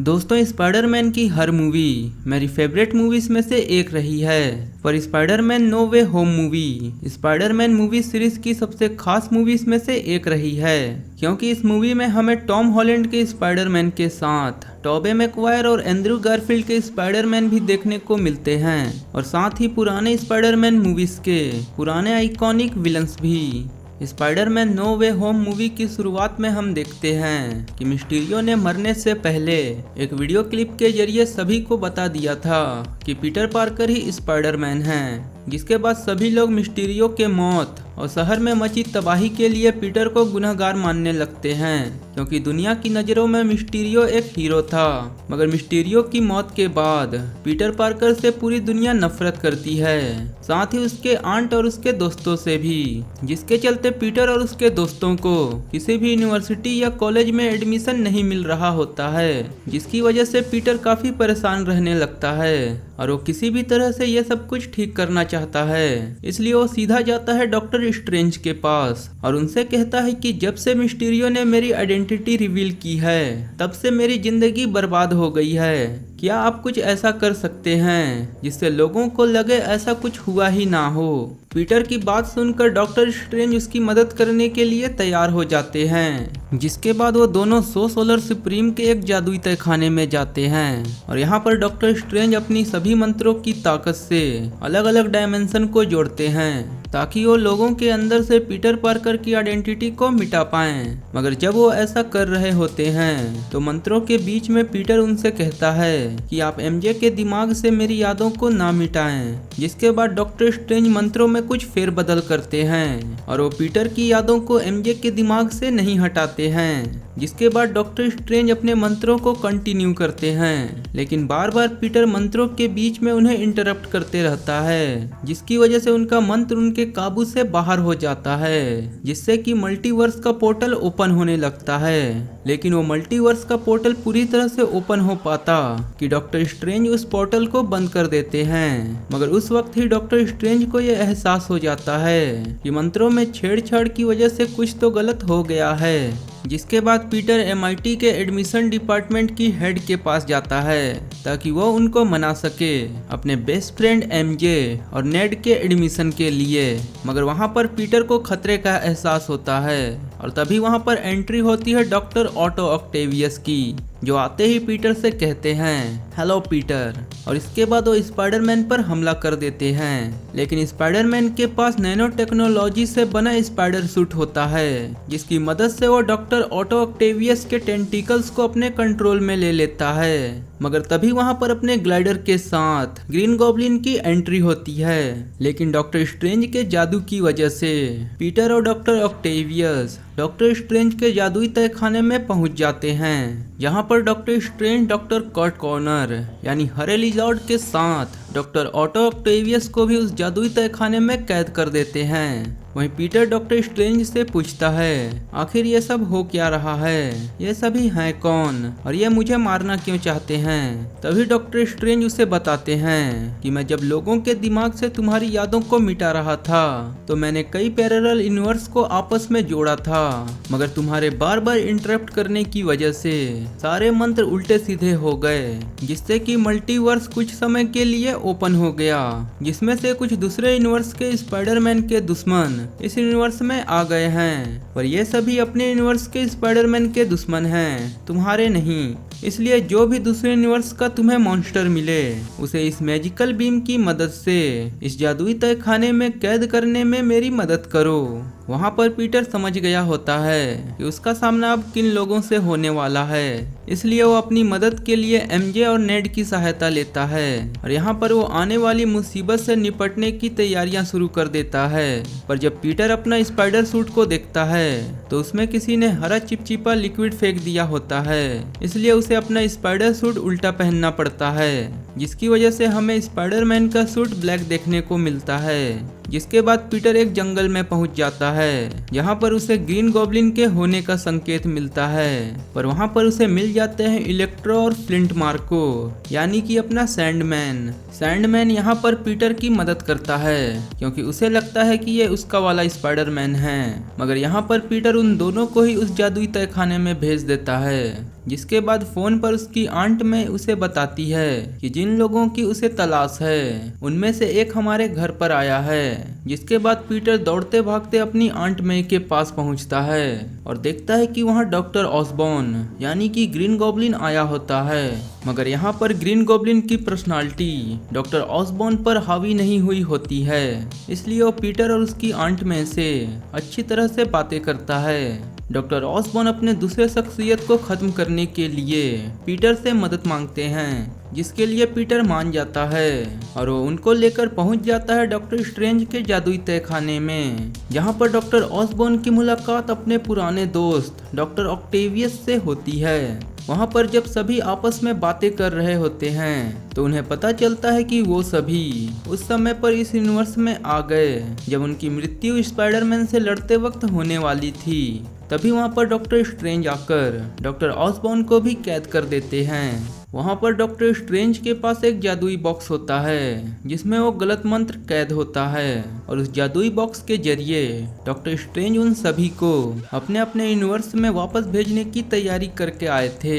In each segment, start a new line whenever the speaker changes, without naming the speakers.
दोस्तों, स्पाइडरमैन की हर मूवी मेरी फेवरेट मूवीज में से एक रही है। पर Spiderman no way home movie Spiderman movie series की सबसे खास मूवीज में से एक रही है, क्योंकि इस मूवी में हमें टॉम हॉलैंड के स्पाइडरमैन के साथ टोबे मैगवायर और एंड्रू गारफील्ड के स्पाइडरमैन भी देखने को मिलते हैं, और साथ ही पुराने स्पाइडरमैन मूवीज के पुराने आइकॉनिक विलन्स भी। Spiderman no way home movie की शुरुआत में हम देखते हैं कि मिस्टीरियो ने मरने से पहले एक वीडियो क्लिप के जरिए सभी को बता दिया था कि पीटर पार्कर ही स्पाइडरमैन है, जिसके बाद सभी लोग मिस्टीरियो के मौत और शहर में मची तबाही के लिए पीटर को गुनहगार मानने लगते हैं, क्योंकि दुनिया की नज़रों में मिस्टीरियो एक हीरो था। मगर मिस्टीरियो की मौत के बाद पीटर पार्कर से पूरी दुनिया नफरत करती है, साथ ही उसके आंट और उसके दोस्तों से भी, जिसके चलते पीटर और उसके दोस्तों को किसी भी यूनिवर्सिटी या कॉलेज में एडमिशन नहीं मिल रहा होता है, जिसकी वजह से पीटर काफी परेशान रहने लगता है और वो किसी भी तरह से ये सब कुछ ठीक करना चाहता है। इसलिए वो सीधा जाता है डॉक्टर स्ट्रेंज के पास और उनसे कहता है कि जब से मिस्टीरियो ने मेरी आइडेंटिटी रिवील की है, तब से मेरी जिंदगी बर्बाद हो गई है। क्या आप कुछ ऐसा कर सकते हैं जिससे लोगों को लगे ऐसा कुछ हुआ ही ना हो। पीटर की बात सुनकर डॉक्टर स्ट्रेंज उसकी मदद करने के लिए तैयार हो जाते हैं, जिसके बाद वो दोनों सोलर सुप्रीम के एक जादुई तहखाने में जाते हैं, और यहाँ पर डॉक्टर स्ट्रेंज अपनी सभी मंत्रों की ताकत से अलग अलग डायमेंशन को जोड़ते हैं, ताकि वो लोगों के अंदर से पीटर पार्कर की आइडेंटिटी को मिटा पाएं। मगर जब वो ऐसा कर रहे होते हैं तो मंत्रों के बीच में पीटर उनसे कहता है कि आप एमजे के दिमाग से मेरी यादों को ना मिटाएं, जिसके बाद डॉक्टर स्ट्रेंज मंत्रों में कुछ फेरबदल करते हैं और वो पीटर की यादों को एमजे के दिमाग से नहीं हटाते हैं, जिसके बाद डॉक्टर स्ट्रेंज अपने मंत्रों को कंटिन्यू करते हैं, लेकिन बार बार पीटर मंत्रों के बीच में उन्हें इंटरप्ट करते रहता है, जिसकी वजह से उनका मंत्र उनके काबू से बाहर हो जाता है, जिससे कि मल्टीवर्स का पोर्टल ओपन होने लगता है। लेकिन वो मल्टीवर्स का पोर्टल पूरी तरह से ओपन हो पाता कि डॉक्टर स्ट्रेंज उस पोर्टल को बंद कर देते हैं। मगर उस वक्त ही डॉक्टर स्ट्रेंज को यह एहसास हो जाता है कि मंत्रों में छेड़छाड़ की वजह से कुछ तो गलत हो गया है, जिसके बाद पीटर एमआईटी के एडमिशन डिपार्टमेंट की हेड के पास जाता है ताकि वो उनको मना सके अपने बेस्ट फ्रेंड एमजे और नेड के एडमिशन के लिए। मगर वहाँ पर पीटर को खतरे का एहसास होता है और तभी वहाँ पर एंट्री होती है डॉक्टर ऑटो ऑक्टेवियस की, जो आते ही पीटर से कहते हैं हेलो पीटर, और इसके बाद वो स्पाइडरमैन पर हमला कर देते हैं। लेकिन स्पाइडरमैन के पास नैनो टेक्नोलॉजी से बना स्पाइडर सूट होता है, जिसकी मदद से वो डॉक्टर ऑटो ऑक्टेवियस के टेंटिकल्स को अपने कंट्रोल में ले लेता है। मगर तभी वहां पर अपने ग्लाइडर के साथ ग्रीन गॉब्लिन की एंट्री होती है, लेकिन डॉक्टर स्ट्रेंज के जादू की वजह से पीटर और डॉक्टर ऑक्टेवियस डॉक्टर स्ट्रेंज के जादुई तहखाने में पहुंच जाते हैं, जहां पर doctor Strange doctor Curt Connor यानी हरे लिजॉर्ड के साथ डॉक्टर ऑटो ऑक्टेवियस को भी उस जादुई तहखाने में कैद कर देते हैं। वहीं पीटर डॉक्टर स्ट्रेंज से पूछता है आखिर ये सब हो क्या रहा है, ये सभी हैं कौन और ये मुझे मारना क्यों चाहते हैं। तभी डॉक्टर स्ट्रेंज उसे बताते हैं कि मैं जब लोगों के दिमाग से तुम्हारी यादों को मिटा रहा था तो मैंने कई पैरेलल यूनिवर्स को आपस में जोड़ा था, मगर तुम्हारे बार बार इंटरप्ट करने की वजह से सारे मंत्र उल्टे सीधे हो गए, जिससे कि मल्टीवर्स कुछ समय के लिए ओपन हो गया, जिसमें से कुछ दूसरे यूनिवर्स के स्पाइडरमैन के दुश्मन इस यूनिवर्स में आ गए हैं। पर ये सभी अपने यूनिवर्स के स्पाइडरमैन के दुश्मन हैं, तुम्हारे नहीं। इसलिए जो भी दूसरे यूनिवर्स का तुम्हें मॉन्स्टर मिले उसे इस मैजिकल बीम की मदद से इस जादुई तहखाने में कैद करने में मेरी मदद करो। वहाँ पर पीटर समझ गया होता है कि उसका सामना अब किन लोगों से होने वाला है, इसलिए वो अपनी मदद के लिए एमजे और नेड की सहायता लेता है, और यहाँ पर वो आने वाली मुसीबत से निपटने की तैयारियां शुरू कर देता है। पर जब पीटर अपना स्पाइडर सूट को देखता है तो उसमें किसी ने हरा चिपचिपा लिक्विड फेंक दिया होता है, इसलिए उसे अपना स्पाइडर सूट उल्टा पहनना पड़ता है, जिसकी वजह से हमें स्पाइडरमैन का सूट ब्लैक देखने को मिलता है। जिसके बाद पीटर एक जंगल में पहुंच जाता है जहां पर उसे ग्रीन गॉब्लिन के होने का संकेत मिलता है, पर वहां पर उसे मिल जाते हैं इलेक्ट्रो और फ्लिंट मार्को, यानी कि अपना सैंडमैन। सैंडमैन यहाँ पर पीटर की मदद करता है क्योंकि उसे लगता है कि ये उसका वाला स्पाइडरमैन है, मगर यहाँ पर पीटर उन दोनों को ही उस जादुई तहखाने में भेज देता है। जिसके बाद फोन पर उसकी आंट में उसे बताती है कि जिन लोगों की उसे तलाश है उनमें से एक हमारे घर पर आया है। जिसके बाद पीटर दौड़ते भागते अपनी आंट में के पास पहुंचता है और देखता है कि वहां डॉक्टर ऑसबॉर्न यानी कि ग्रीन गॉब्लिन आया होता है, मगर यहाँ पर ग्रीन गॉब्लिन की पर्सनालिटी डॉक्टर ऑसबॉर्न पर हावी नहीं हुई होती है, इसलिए वो पीटर और उसकी आंट में से अच्छी तरह से बातें करता है। डॉक्टर ऑसबॉर्न अपने दूसरे शख्सियत को खत्म करने के लिए पीटर से मदद मांगते हैं, जिसके लिए पीटर मान जाता है और वो उनको लेकर पहुंच जाता है डॉक्टर स्ट्रेंज के जादुई तहखाने में, जहां पर डॉक्टर ऑसबॉर्न की मुलाकात अपने पुराने दोस्त डॉक्टर ऑक्टेवियस से होती है। वहां पर जब सभी आपस में बातें कर रहे होते हैं तो उन्हें पता चलता है कि वो सभी उस समय पर इस यूनिवर्स में आ गए जब उनकी मृत्यु स्पाइडरमैन से लड़ते वक्त होने वाली थी। तभी वहां पर डॉक्टर स्ट्रेंज आकर डॉक्टर ऑसबॉर्न को भी कैद कर देते हैं। वहां पर डॉक्टर स्ट्रेंज के पास एक जादुई बॉक्स होता है जिसमें वो गलत मंत्र कैद होता है और उस जादुई बॉक्स के जरिए डॉक्टर स्ट्रेंज उन सभी को अपने अपने यूनिवर्स में वापस भेजने की तैयारी करके आए थे,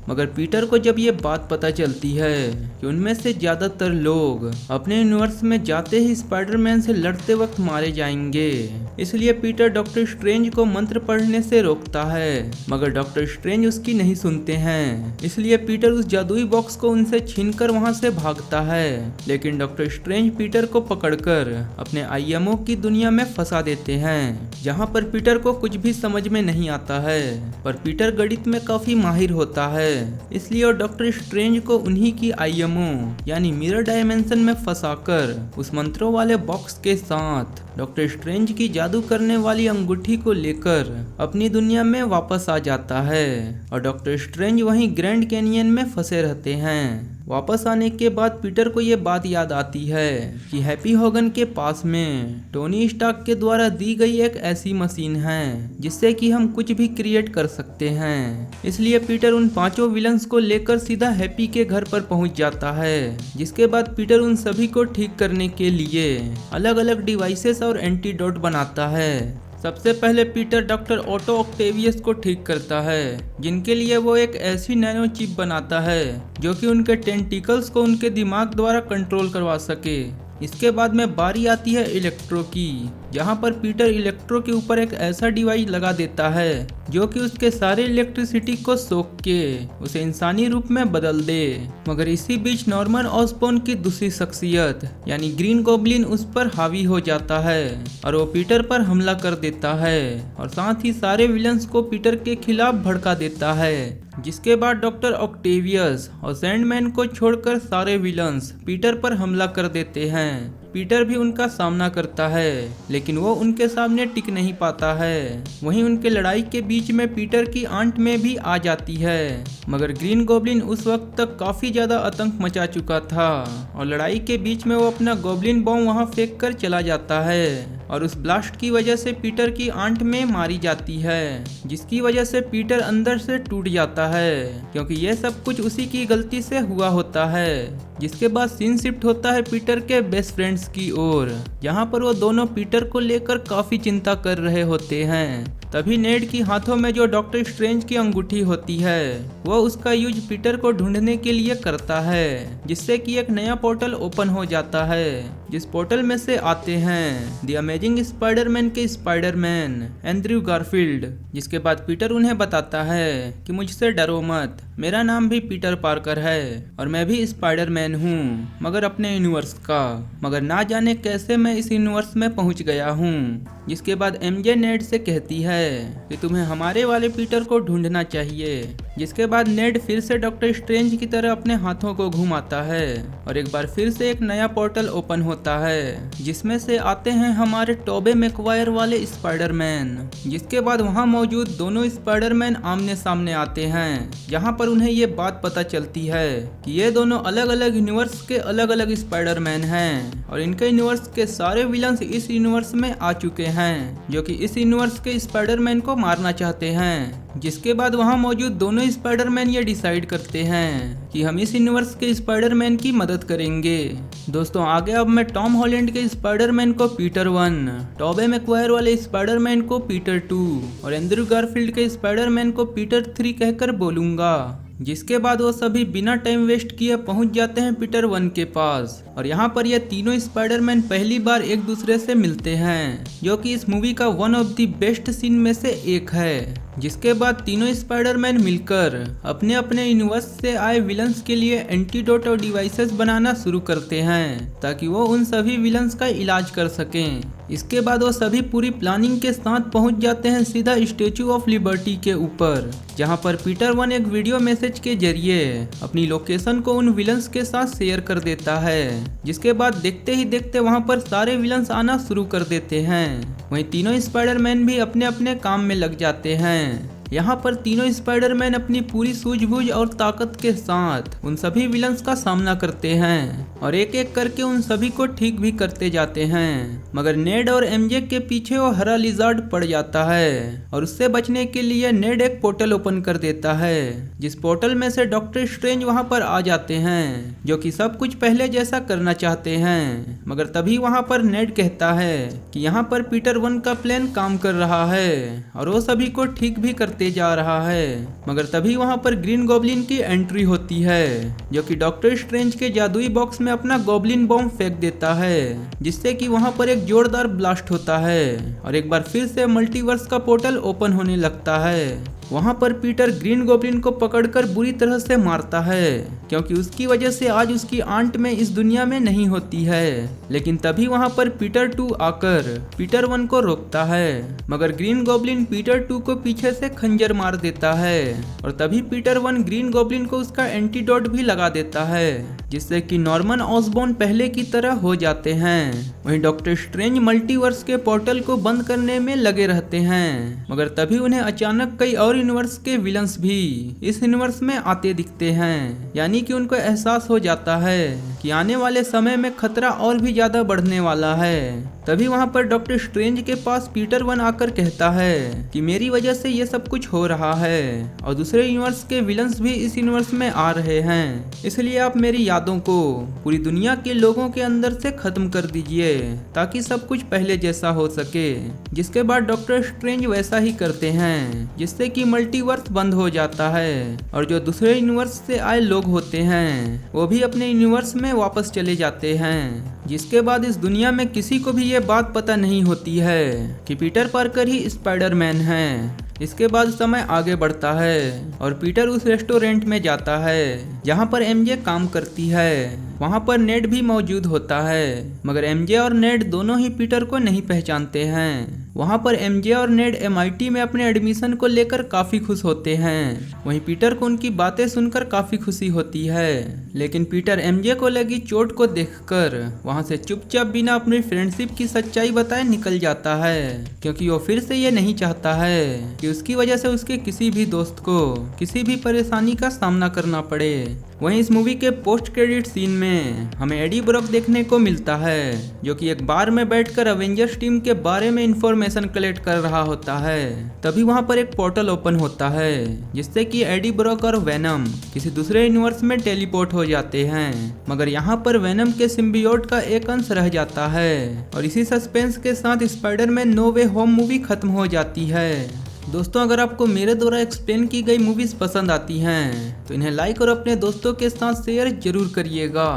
मगर पीटर को जब ये बात पता चलती है कि उनमें से ज्यादातर लोग अपने यूनिवर्स में जाते ही स्पाइडरमैन से लड़ते वक्त मारे जाएंगे, इसलिए पीटर डॉक्टर स्ट्रेंज को मंत्र पढ़ने से रोकता है, मगर डॉक्टर स्ट्रेंज उसकी नहीं सुनते हैं। इसलिए पीटर उस जादुई बॉक्स को उनसे छीनकर वहां से भागता है, लेकिन डॉक्टर स्ट्रेंज पीटर को पकड़कर अपने आईएमओ की दुनिया में फंसा देते हैं, जहां पर पीटर को कुछ भी समझ में नहीं आता है, पर पीटर गणित में काफी माहिर होता है, इसलिए वो डॉक्टर स्ट्रेंज को उन्हीं की आईएमओ यानी मिरर डायमेंशन में फंसाकर उस मंत्रों वाले बॉक्स के साथ डॉक्टर स्ट्रेंज की जादू करने वाली अंगूठी को लेकर अपनी दुनिया में वापस आ जाता है और डॉक्टर स्ट्रेंज वहीं ग्रैंड कैनियन में फंसे रहते हैं। वापस आने के बाद पीटर को ये बात याद आती है कि हैप्पी होगन के पास में टोनी स्टार्क के द्वारा दी गई एक ऐसी मशीन है जिससे कि हम कुछ भी क्रिएट कर सकते हैं। इसलिए पीटर उन पांचों विलन्स को लेकर सीधा हैप्पी के घर पर पहुंच जाता है, जिसके बाद पीटर उन सभी को ठीक करने के लिए अलग अलग डिवाइसेस और एंटीडोट बनाता है। सबसे पहले पीटर डॉक्टर ऑटो ऑक्टेवियस को ठीक करता है, जिनके लिए वो एक ऐसी नैनो चिप बनाता है जो कि उनके टेंटिकल्स को उनके दिमाग द्वारा कंट्रोल करवा सके। इसके बाद में बारी आती है इलेक्ट्रो की, जहां पर पीटर इलेक्ट्रो के ऊपर एक ऐसा डिवाइस लगा देता है जो कि उसके सारे इलेक्ट्रिसिटी को सोख के उसे इंसानी रूप में बदल दे। मगर इसी बीच नॉर्मन ऑसबॉर्न की दूसरी शख्सियत यानी ग्रीन गॉब्लिन उस पर हावी हो जाता है और वो पीटर पर हमला कर देता है और साथ ही सारे विलन्स को पीटर के खिलाफ भड़का देता है। जिसके बाद डॉक्टर ऑक्टेवियस और सैंडमैन को छोड़कर सारे विलन्स पीटर पर हमला कर देते हैं। पीटर भी उनका सामना करता है, लेकिन वो उनके सामने टिक नहीं पाता है। वहीं उनके लड़ाई के बीच में पीटर की आंट में भी आ जाती है, मगर ग्रीन गॉब्लिन उस वक्त तक काफी ज्यादा आतंक मचा चुका था और लड़ाई के बीच में वो अपना गॉब्लिन बॉम्ब वहां फेंक कर चला जाता है और उस ब्लास्ट की वजह से पीटर की आंट में मारी जाती है, जिसकी वजह से पीटर अंदर से टूट जाता है क्योंकि ये सब कुछ उसी की गलती से हुआ होता है। जिसके बाद सीन शिफ्ट होता है पीटर के बेस्ट फ्रेंड्स की ओर, जहां पर वो दोनों पीटर को लेकर काफी चिंता कर रहे होते हैं। तभी नेड की हाथों में जो डॉक्टर स्ट्रेंज की अंगूठी होती है वो उसका यूज पीटर को ढूंढने के लिए करता है, जिससे कि एक नया पोर्टल ओपन हो जाता है, जिस पोर्टल में से आते हैं द अमेजिंग स्पाइडरमैन के स्पाइडरमैन एंड्रयू गारफील्ड। जिसके बाद पीटर उन्हें बताता है कि मुझसे डरो मत, मेरा नाम भी पीटर पार्कर है और मैं भी स्पाइडरमैन हूँ, मगर अपने यूनिवर्स का, मगर ना जाने कैसे मैं इस यूनिवर्स में पहुँच गया हूँ। जिसके बाद एमजे नेड से कहती है कि तुम्हें हमारे वाले पीटर को ढूंढना चाहिए जिसके बाद नेड फिर से डॉक्टर स्ट्रेंज की तरह अपने हाथों को घुमाता है और एक बार फिर से एक नया पोर्टल ओपन होता है जिसमें से आते हैं हमारे टोबे मैगवायर वाले स्पाइडरमैन। जिसके बाद वहां मौजूद दोनों स्पाइडरमैन आमने सामने आते हैं, जहां पर उन्हें ये बात पता चलती है कि ये दोनों अलग अलग यूनिवर्स के अलग अलग स्पाइडरमैन हैं और इनके यूनिवर्स के सारे विलन्स इस यूनिवर्स में आ चुके हैं जो कि इस यूनिवर्स के स्पाइडरमैन को मारना चाहते हैं। जिसके बाद वहां मौजूद दोनों स्पाइडरमैन ये डिसाइड करते हैं कि हम इस यूनिवर्स के स्पाइडरमैन की मदद करेंगे। दोस्तों आगे अब मैं टॉम हॉलैंड के स्पाइडरमैन को पीटर 1, टोबे मैगवायर वाले स्पाइडरमैन को पीटर 2 और एंड्रयू गारफील्ड के स्पाइडरमैन को पीटर 3 कहकर बोलूंगा। जिसके बाद वो सभी बिना टाइम वेस्ट किए पहुंच जाते हैं पीटर 1 के पास और यहाँ पर ये तीनों स्पाइडरमैन पहली बार एक दूसरे से मिलते हैं, जो कि इस मूवी का one of the best scene में से एक है। जिसके बाद तीनों स्पाइडरमैन मिलकर अपने अपने यूनिवर्स से आए विलन्स के लिए एंटीडोट और डिवाइसेस बनाना शुरू करते हैं ताकि वो उन सभी विलन्स का इलाज कर सकें। इसके बाद वो सभी पूरी प्लानिंग के साथ पहुंच जाते हैं सीधा स्टैचू ऑफ लिबर्टी के ऊपर, जहां पर पीटर 1 एक वीडियो मैसेज के जरिए अपनी लोकेशन को उन विलन्स के साथ शेयर कर देता है। जिसके बाद देखते ही देखते वहां पर सारे विलन्स आना शुरू कर देते हैं। वहीं तीनों स्पाइडरमैन भी अपने अपने काम में लग जाते हैं। यहाँ पर तीनों स्पाइडरमैन अपनी पूरी सूझबूझ और ताकत के साथ उन सभी विलन्स का सामना करते हैं और एक एक करके उन सभी को ठीक भी करते जाते हैं। मगर नेड और एमजे के पीछे वो हरा लिजार्ड पड़ जाता है और उससे बचने के लिए नेड एक पोर्टल ओपन कर देता है, जिस पोर्टल में से डॉक्टर स्ट्रेंज वहां पर आ जाते हैं जो कि सब कुछ पहले जैसा करना चाहते हैं। मगर तभी वहां पर नेड कहता है कि यहाँ पर पीटर 1 का प्लान काम कर रहा है और वो सभी को ठीक भी करते जा रहा है। मगर तभी वहां पर ग्रीन गॉब्लिन की एंट्री होती है जो कि डॉक्टर स्ट्रेंज के जादुई बॉक्स में अपना गॉब्लिन बॉम्ब फेंक देता है, जिससे कि वहां पर एक जोरदार ब्लास्ट होता है और एक बार फिर से मल्टीवर्स का पोर्टल ओपन होने लगता है। वहां पर पीटर ग्रीन गॉब्लिन को पकड़कर बुरी तरह से मारता है क्योंकि उसकी वजह से आज उसकी आंट में इस दुनिया में नहीं होती है। लेकिन तभी वहां पर पीटर 2 आकर पीटर 1 को रोकता है, मगर ग्रीन गॉब्लिन पीटर 2 को पीछे से खंजर मार देता है और तभी पीटर 1 ग्रीन गॉब्लिन को उसका एंटीडोट भी लगा देता है, जिससे कि नॉर्मन ऑसबॉर्न पहले की तरह हो जाते हैं। वहीं डॉक्टर स्ट्रेंज मल्टीवर्स के पोर्टल को बंद करने में लगे रहते हैं, मगर तभी उन्हें अचानक कई और यूनिवर्स के विलन्स भी इस यूनिवर्स में आते दिखते हैं। यानी कि उनको एहसास हो जाता है कि आने वाले समय में खतरा और भी ज्यादा बढ़ने वाला है। तभी वहां पर डॉक्टर स्ट्रेंज के पास पीटर 1 आकर कहता है कि मेरी वजह से ये सब कुछ हो रहा है और दूसरे यूनिवर्स के विलन्स भी इस यूनिवर्स में आ रहे हैं, इसलिए आप मेरी यादों को पूरी दुनिया के लोगों के अंदर से खत्म कर दीजिए ताकि सब कुछ पहले जैसा हो सके। जिसके बाद डॉक्टर स्ट्रेंज वैसा ही करते हैं, जिससे कि मल्टीवर्स बंद हो जाता है और जो दूसरे यूनिवर्स से आए लोग होते हैं वो भी अपने यूनिवर्स में वापस चले जाते हैं। जिसके बाद इस दुनिया में किसी को भी ये बात पता नहीं होती है कि पीटर पार्कर ही स्पाइडरमैन है। इसके बाद समय आगे बढ़ता है और पीटर उस रेस्टोरेंट में जाता है जहां पर एमजे काम करती है। वहां पर नेड भी मौजूद होता है, मगर एमजे और नेड दोनों ही पीटर को नहीं पहचानते हैं। वहां पर एमजे और नेड MIT में अपने एडमिशन को लेकर काफी खुश होते हैं। वहीं पीटर को उनकी बातें सुनकर काफी खुशी होती है, लेकिन पीटर एमजे को लगी चोट को देखकर वहां से चुपचाप बिना अपनी फ्रेंडशिप की सच्चाई बताए निकल जाता है, क्योंकि वो फिर से ये नहीं चाहता है कि उसकी वजह से उसके किसी भी दोस्त को किसी भी परेशानी का सामना करना पड़े। वहीं इस मूवी के पोस्ट क्रेडिट सीन में हमें एडी ब्रॉक देखने को मिलता है, जो कि एक बार में बैठकर अवेंजर्स टीम के बारे में इंफॉर्मेशन कलेक्ट कर रहा होता है। तभी वहां पर एक पोर्टल ओपन होता है जिससे कि एडी ब्रॉक और वेनम किसी दूसरे यूनिवर्स में टेलीपोर्ट हो जाते हैं, मगर यहाँ पर वेनम के सिम्बियोट का एक अंश रह जाता है और इसी सस्पेंस के साथ Spiderman no way home movie खत्म हो जाती है। दोस्तों अगर आपको मेरे द्वारा एक्सप्लेन की गई मूवीज पसंद आती हैं तो इन्हें लाइक और अपने दोस्तों के साथ शेयर जरूर करिएगा।